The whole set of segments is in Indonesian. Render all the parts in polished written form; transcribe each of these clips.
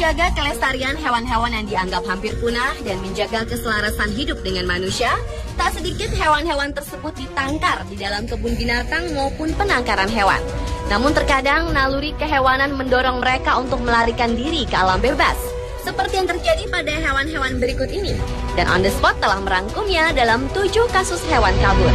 menjaga kelestarian hewan-hewan yang dianggap hampir punah dan menjaga keselarasan hidup dengan manusia, tak sedikit hewan-hewan tersebut ditangkar di dalam kebun binatang maupun penangkaran hewan. Namun terkadang naluri kehewanan mendorong mereka untuk melarikan diri ke alam bebas, seperti yang terjadi pada hewan-hewan berikut ini. Dan On The Spot telah merangkumnya dalam 7 kasus hewan kabur.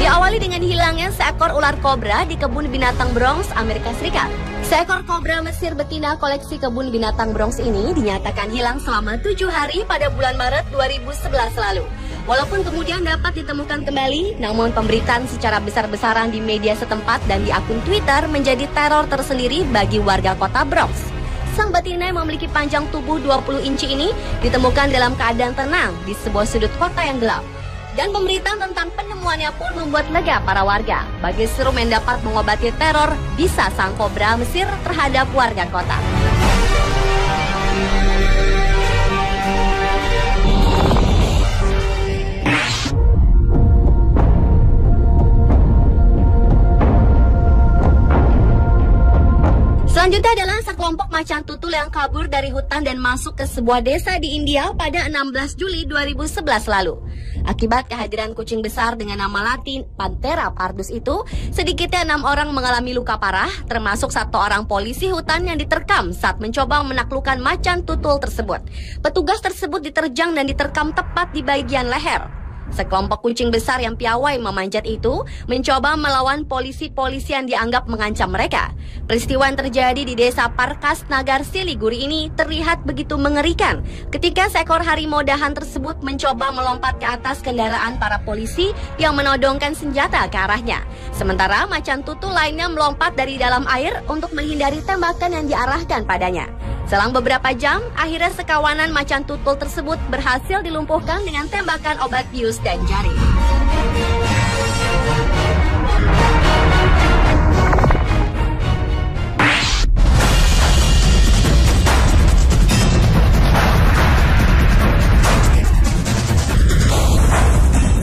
Diawali dengan hilangnya seekor ular kobra di kebun binatang Bronx, Amerika Serikat. Seekor kobra Mesir betina koleksi kebun binatang Bronx ini dinyatakan hilang selama 7 hari pada bulan Maret 2011 lalu. Walaupun kemudian dapat ditemukan kembali, namun pemberitaan secara besar-besaran di media setempat dan di akun Twitter menjadi teror tersendiri bagi warga kota Bronx. Sang betina yang memiliki panjang tubuh 20 inci ini ditemukan dalam keadaan tenang di sebuah sudut kota yang gelap. Dan pemberitaan tentang penemuannya pun membuat lega para warga. Bagi serum yang dapat mengobati teror bisa sang kobra Mesir terhadap warga kota. Selanjutnya adalah sekelompok macan tutul yang kabur dari hutan dan masuk ke sebuah desa di India pada 16 Juli 2011 lalu. Akibat kehadiran kucing besar dengan nama latin Panthera pardus itu, sedikitnya 6 orang mengalami luka parah, termasuk 1 orang polisi hutan yang diterkam saat mencoba menaklukkan macan tutul tersebut. Petugas tersebut diterjang dan diterkam tepat di bagian leher. Sekelompok kucing besar yang piawai memanjat itu mencoba melawan polisi-polisi yang dianggap mengancam mereka. Peristiwa yang terjadi di desa Parkas Nagar Siliguri ini terlihat begitu mengerikan ketika seekor harimau dahan tersebut mencoba melompat ke atas kendaraan para polisi yang menodongkan senjata ke arahnya. Sementara macan tutul lainnya melompat dari dalam air untuk menghindari tembakan yang diarahkan padanya. Selang beberapa jam, akhirnya sekawanan macan tutul tersebut berhasil dilumpuhkan dengan tembakan obat bius dan jaring.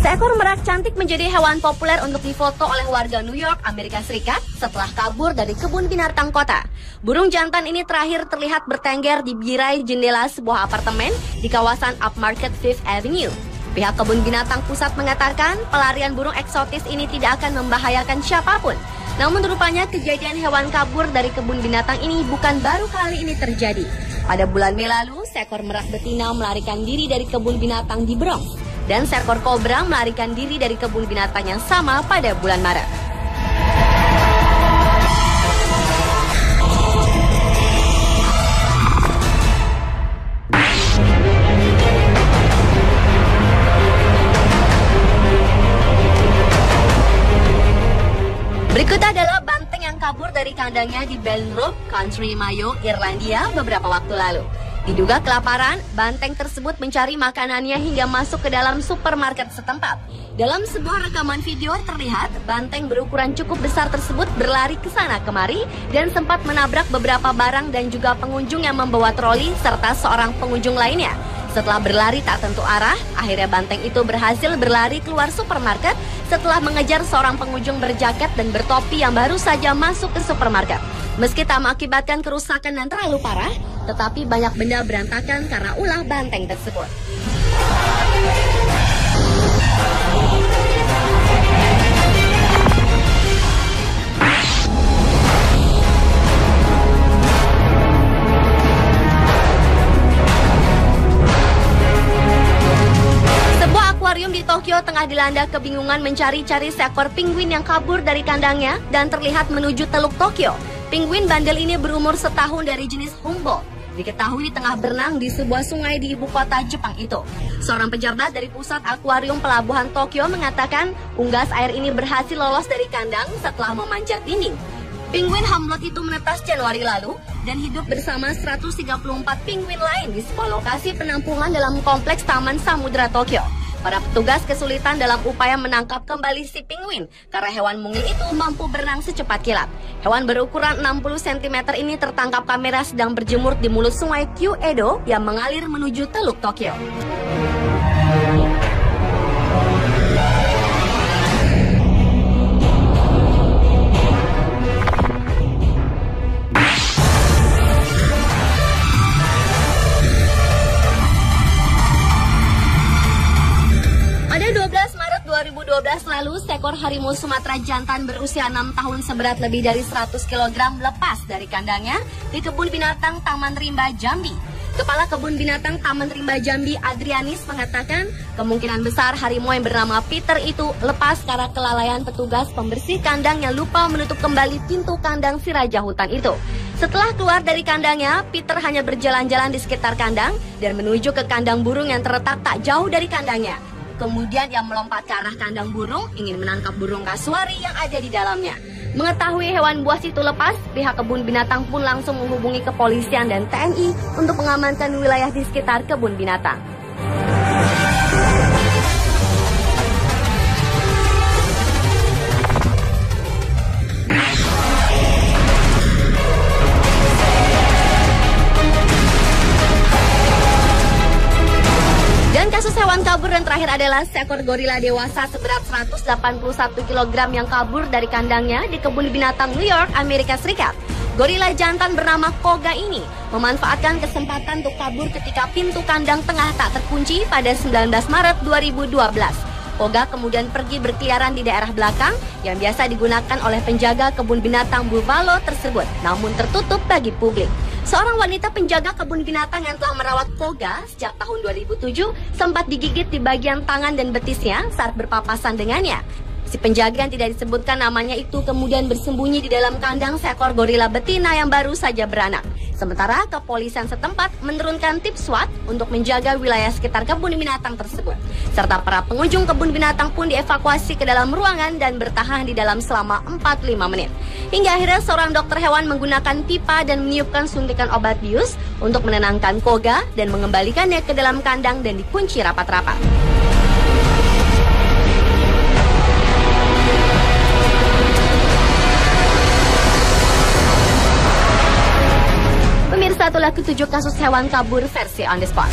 Seekor merak cantik menjadi hewan populer untuk difoto oleh warga New York, Amerika Serikat setelah kabur dari kebun binatang kota. Burung jantan ini terakhir terlihat bertengger di birai jendela sebuah apartemen di kawasan Upmarket Fifth Avenue. Pihak kebun binatang pusat mengatakan pelarian burung eksotis ini tidak akan membahayakan siapapun. Namun rupanya kejadian hewan kabur dari kebun binatang ini bukan baru kali ini terjadi. Pada bulan Mei lalu, seekor merak betina melarikan diri dari kebun binatang di Bronx. Dan seekor kobra melarikan diri dari kebun binatang yang sama pada bulan Maret. Berikutnya adalah banteng yang kabur dari kandangnya di Belnrop, Country Mayo, Irlandia beberapa waktu lalu. Diduga kelaparan, banteng tersebut mencari makanannya hingga masuk ke dalam supermarket setempat. Dalam sebuah rekaman video terlihat banteng berukuran cukup besar tersebut berlari ke sana kemari dan sempat menabrak beberapa barang dan juga pengunjung yang membawa troli serta seorang pengunjung lainnya. Setelah berlari tak tentu arah, akhirnya banteng itu berhasil berlari keluar supermarket setelah mengejar seorang pengunjung berjaket dan bertopi yang baru saja masuk ke supermarket. Meski tak mengakibatkan kerusakan yang terlalu parah, tetapi banyak benda berantakan karena ulah banteng tersebut. Akuarium di Tokyo tengah dilanda kebingungan mencari-cari seekor penguin yang kabur dari kandangnya dan terlihat menuju Teluk Tokyo. Penguin bandel ini berumur setahun dari jenis Humboldt. Diketahui tengah berenang di sebuah sungai di ibu kota Jepang itu. Seorang pejabat dari pusat akuarium pelabuhan Tokyo mengatakan unggas air ini berhasil lolos dari kandang setelah memanjat dinding. Penguin Humboldt itu menetas Januari lalu dan hidup bersama 134 penguin lain di sebuah lokasi penampungan dalam kompleks Taman Samudra Tokyo. Para petugas kesulitan dalam upaya menangkap kembali si penguin karena hewan mungil itu mampu berenang secepat kilat. Hewan berukuran 60 cm ini tertangkap kamera sedang berjemur di mulut sungai Kyu-Edo yang mengalir menuju Teluk Tokyo. Pada 12 Maret 2012 lalu, seekor harimau Sumatera jantan berusia 6 tahun seberat lebih dari 100 kg lepas dari kandangnya di kebun binatang Taman Rimba Jambi. Kepala Kebun Binatang Taman Rimba Jambi, Adrianis, mengatakan kemungkinan besar harimau yang bernama Peter itu lepas karena kelalaian petugas pembersih kandang yang lupa menutup kembali pintu kandang si raja hutan itu. Setelah keluar dari kandangnya, Peter hanya berjalan-jalan di sekitar kandang dan menuju ke kandang burung yang terletak tak jauh dari kandangnya. Kemudian ia melompat ke arah kandang burung, ingin menangkap burung kasuari yang ada di dalamnya. Mengetahui hewan buas itu lepas, pihak kebun binatang pun langsung menghubungi kepolisian dan TNI untuk mengamankan wilayah di sekitar kebun binatang. Kasus hewan kabur yang terakhir adalah seekor gorila dewasa seberat 181 kg yang kabur dari kandangnya di kebun binatang New York, Amerika Serikat. Gorila jantan bernama Koga ini memanfaatkan kesempatan untuk kabur ketika pintu kandang tengah tak terkunci pada 19 Maret 2012. Koga kemudian pergi berkeliaran di daerah belakang yang biasa digunakan oleh penjaga kebun binatang Buffalo tersebut, namun tertutup bagi publik. Seorang wanita penjaga kebun binatang yang telah merawat Koga sejak tahun 2007 sempat digigit di bagian tangan dan betisnya saat berpapasan dengannya. Si penjaga yang tidak disebutkan namanya itu kemudian bersembunyi di dalam kandang seekor gorila betina yang baru saja beranak. Sementara kepolisian setempat menurunkan tim SWAT untuk menjaga wilayah sekitar kebun binatang tersebut. Serta para pengunjung kebun binatang pun dievakuasi ke dalam ruangan dan bertahan di dalam selama 45 menit. Hingga akhirnya seorang dokter hewan menggunakan pipa dan meniupkan suntikan obat bius untuk menenangkan Koga dan mengembalikannya ke dalam kandang dan dikunci rapat-rapat. Pemirsa, itulah ketujuh kasus hewan kabur versi On The Spot.